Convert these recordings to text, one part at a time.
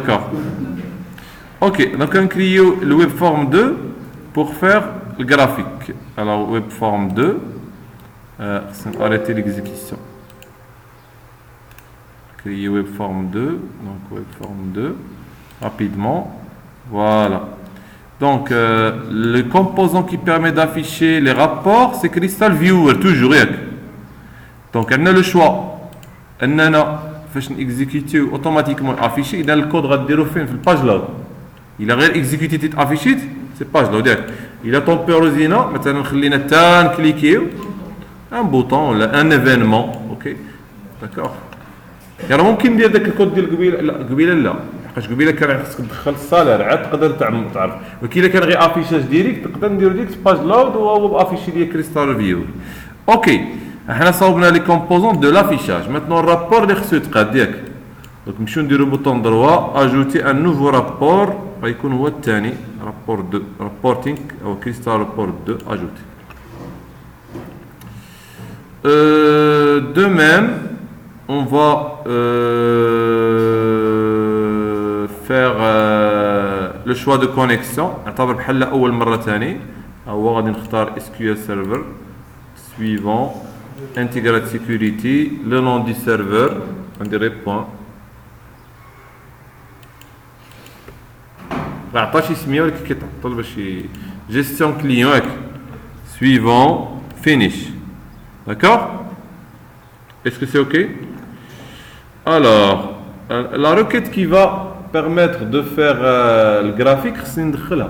D'accord. Ok, donc on crée le webform 2 pour faire le graphique. Alors, webform 2, arrêter l'exécution. Créer webform 2, donc webform 2, rapidement. Voilà. Donc, le composant qui permet d'afficher les rapports, c'est Crystal Viewer, toujours. Donc, on a le choix. On a exécuter automatiquement affiché. Il a le code à dire fin في الباج là. Il a غير exécuté affiché, c'est page là. Il a temporosina, مثلا خلينا تان كليكيو un bouton ولا un événement, OK. D'accord. يعني ممكن ندير داك الكود ديال قبيله لا حقاش قبيله كان خصك تدخل الصالير عاد تقدر تعرف ولكن الا كان غير افيشاج ديريكت تقدر نديرو ديك باج لود وهو افيشي ليا كريستال فيو. اوكي احنا صوبنا لي كومبوزون دو لافيشاج. ماتنون الرابور اللي خصو يتقاد ياك دونك نمشيو نديرو بوطون دروا اجوتي ان نوفو رابور غيكون هو الثاني رابور دو رابورتينغ او كريستال رابور 2 اجوتي. De même, on va faire le choix de connexion. نعتبر بحال اول مره ثاني هو غادي نختار SQL Server suivant Integrated Security le nom du serveur ندير point ما عطاش سميه ولكن كيتعطل باش gestion client suivant finish. D'accord? Est-ce que c'est OK? Alors, la requête qui va permettre de faire le graphique, c'est une khla.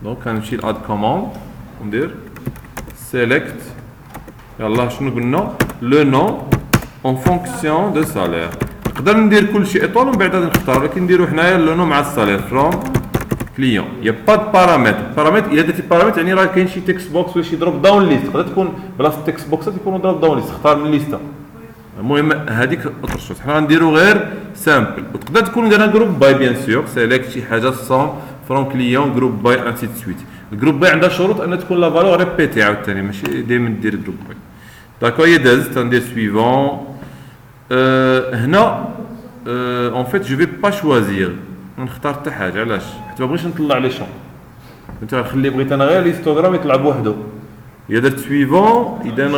Donc, on va add command, on va dire select, le nom en fonction de salaire. نقدر ندير كل شيء اطول ومن بعد غادي نختار ولكن نديرو حنايا لو نو مع السالير from client. Il n'y a pas de paramètre. Paramètre, il y a des paramètres, يعني راه كاين شي تكست بوكس ولا شي دروب داون ليست، تقدر تكون بلاصه التكست بوكسات يكونوا دروب داون ليست، اختار من الليسته. المهم هذيك اطرشت، حنا غنديرو غير سامبل، وتقدر تكون دايره جروب باي بيان سور، سيليكت شي حاجه صام فروم كليون جروب باي انسي سويت. الجروب باي عندها شروط ان تكون لا فالور ريبيتي عاوتاني ماشي دائما دير جروب باي. داكو هي دازت ندير سويفون. هنا en fait je vais pas choisir نختار حتى حاجه. علاش؟ حيت ما بغيتش نطلع لي شون. انت غنخلي بغيت انا غير الهيستوغرام يطلع بوحدو. الا درت سويفون اذا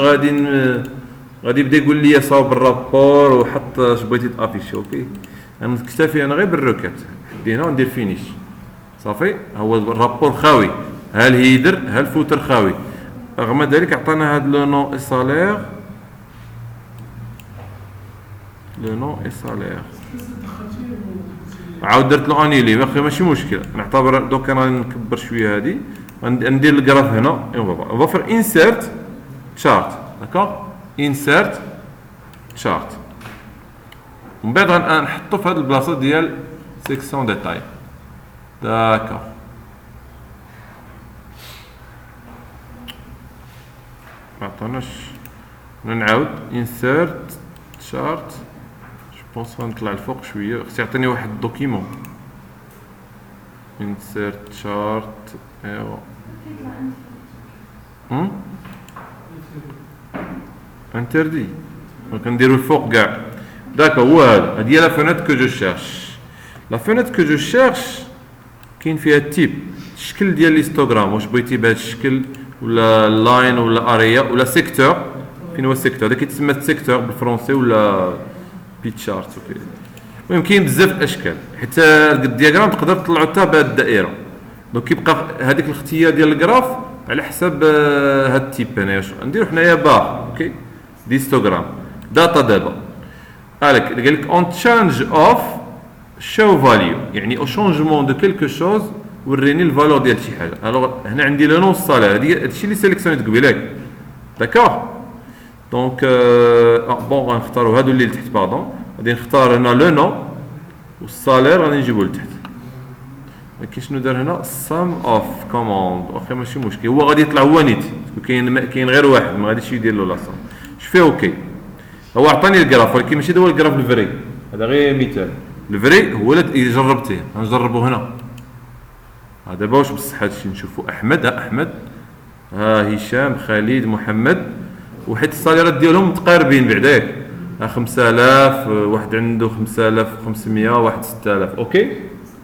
غادي يبدا يقول لي صاوب الرابور وحط اش بغيتي تافيشي. اوكي غنكتفي انا غير بالروكات دينا وندير فينيش صافي. هو الرابور خاوي، ها الهيدر ها الفوتر خاوي. رغم ذلك عطانا هذا لو نون اي سالير، لو نون اي سالير عاود درت له انيلي واخا ماشي مشكل. نعتبر دوك انا نكبر شويه هذه ندير الجراف هنا اون فافر انسيرت شارت. داكوغ انسيرت شارت ومن بعد غنحطو في هذه البلاصه ديال سيكسيون ديتاي. داكوغ ما عطاناش. نعاود انسيرت شارت. بونس غنطلع الفوق شويه، خص يعطيني واحد الدوكيمون. انسيرت شارت ايوا انتردي كنديرو الفوق كاع. داكا هو هذا، هادي هي لا فونيت كو جو شيرش. لا فونيت كو جو شيرش كاين فيها التيب الشكل ديال ليستوغرام، واش بغيتي بهذا الشكل ولا لاين ولا اريا ولا سيكتور. فين هو السيكتور؟ هذا كيتسمى السيكتور بالفرنسي ولا بيت شارت. اوكي المهم كاين بزاف الاشكال، حتى الدياغرام تقدر تطلعو حتى بهاد الدائره. دونك كيبقى هذيك الاختيار ديال الجراف على حساب هاد التيب. هنايا نديرو حنايا بار اوكي ديستوغرام داتا دابا قال لك اون تشانج اوف شو فاليو، يعني او شونجمون دو كيلكو شوز وريني الفالور ديال شي حاجه. الوغ هنا عندي لو نون سالير، هادشي اللي سيليكسيونيت قبيله. داكوغ دونك بون غنختارو هادو اللي لتحت باردون. غادي نختار هنا لو نون والسالير غادي نجيبو لتحت. ولكن شنو دار هنا سام اوف كوموند. واخا ماشي مشكل، هو غادي يطلع هو نيت، كاين غير واحد ما غاديش يدير له لا سام. شوفي اوكي هو عطاني الجراف ولكن ماشي هو الجراف الفري، هذا غير مثال. الفري هو اللي جربتيه، غنجربو هنا. دابا واش بصح هادشي نشوفو احمد، احمد ها هشام خالد محمد، وحيت الصاليرات ديالهم متقاربين بعدا ياك. 5000 واحد عنده 5500 واحد 6000 اوكي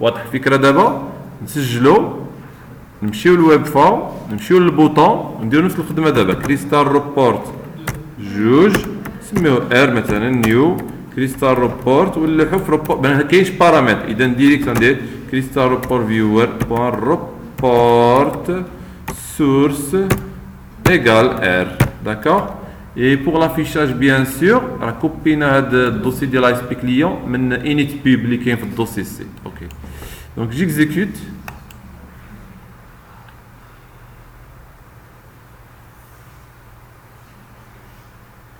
واضح الفكره دابا نسجلو نمشيو للويب فورم نمشيو للبوطون نديرو نفس الخدمه دابا كريستال ريبورت جوج سميوه ار مثلا نيو كريستال ريبورت ونلوحو في ريبورت ما كاينش بارامتر اذا ديريكت ندير كريستال ريبورت فيور بوان ريبورت سورس égal R, d'accord? Et pour l'affichage, bien sûr, on a copié le dossier de l'ASP client, mais init public dans le dossier C. Ok. Donc j'exécute.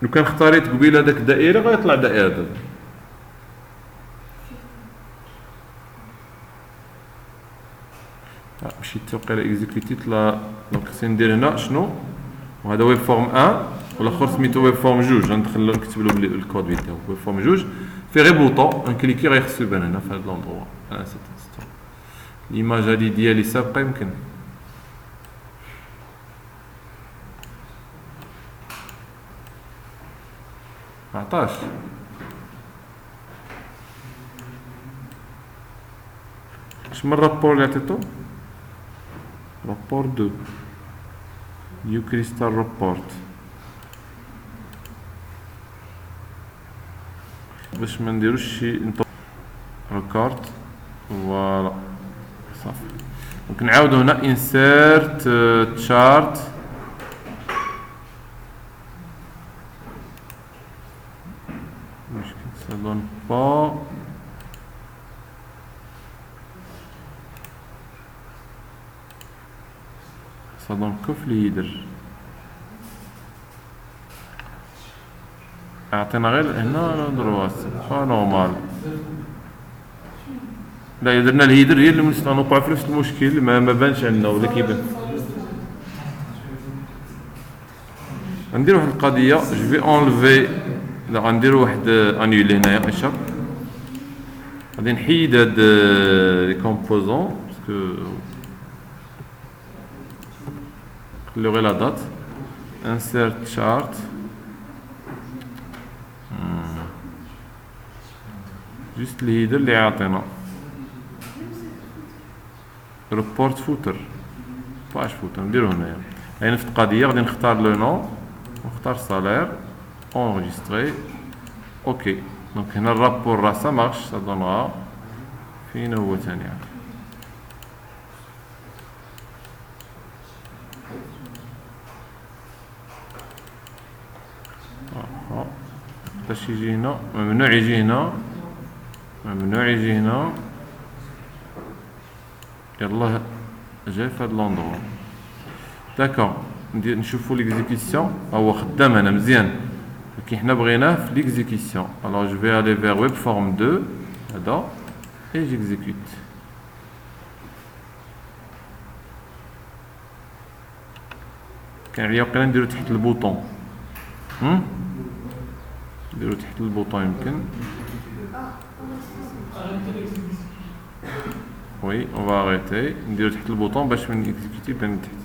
لو كان اختاريت قبيله داك الدائره غيطلع دائره دابا مشيت توقيلا اكزيكوتيت لا دونك خصني ندير هنا شنو وهذا ويب فورم 1 والاخر سميتو ويب فورم 2 غندخل نكتب له الكود ديالو ويب فورم 2 في غير بوطون نكليكي غيخصو يبان هنا في هذا لوندروا انا سيت ليماج هادي ديالي سابقه يمكن معطاش اش من رابور اللي عطيتو رابور 2 يو كريستال رابورت باش ما نديروش شي ريكورد فوالا صافي دونك نعاودو هنا انسيرت تشارت ça donne pas ça donne que fluide اعطينا غير هنا نديرو با نورمال لا درنا الهيدر هي اللي نوقعو في نفس المشكل ما بانش عندنا ولا كيبان غندير واحد القضيه جو في انليفي لا غنديرو واحد انيولي هنايا اشاب غادي نحيد هاد لي كومبوزون باسكو نخليو غير لا دات انسيرت شارت جوست الهيدر اللي عاطينا ريبورت فوتر باش فوتر نديرو هنايا هاي نفس القضيه غادي نختار لو نون ونختار سالير enregistré ok donc هنا الرابور راه ça marche ça donnera فين هو ثاني باش يجي هنا ممنوع يجي هنا ممنوع يجي هنا يلاه جاي في هاد لوندرو داكور ندير نشوفو ليكزيكسيون هو خدام هنا مزيان كي حنا بغيناه في ليكزيكسيون alors je vais aller vers web form 2 هذا et j'exécute كان عليا وقيلا نديرو تحت البوطون نديرو تحت البوطون يمكن وي on va arrêter نديرو تحت البوطون باش من اكزيكوتي يبان تحت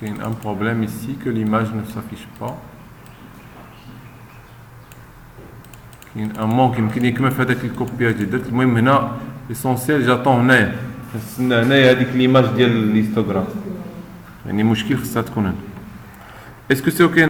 Il y a un problème ici que l'image ne s'affiche pas. كاين ان مونك يمكن يكمل في هذاك الكوبيات اللي درت المهم هنا ليسونسيال جاتون هنايا نستنى هنايا هذيك ليماج ديال الانستغرام يعني مشكل خصها تكون هنا اسكو سي اوكي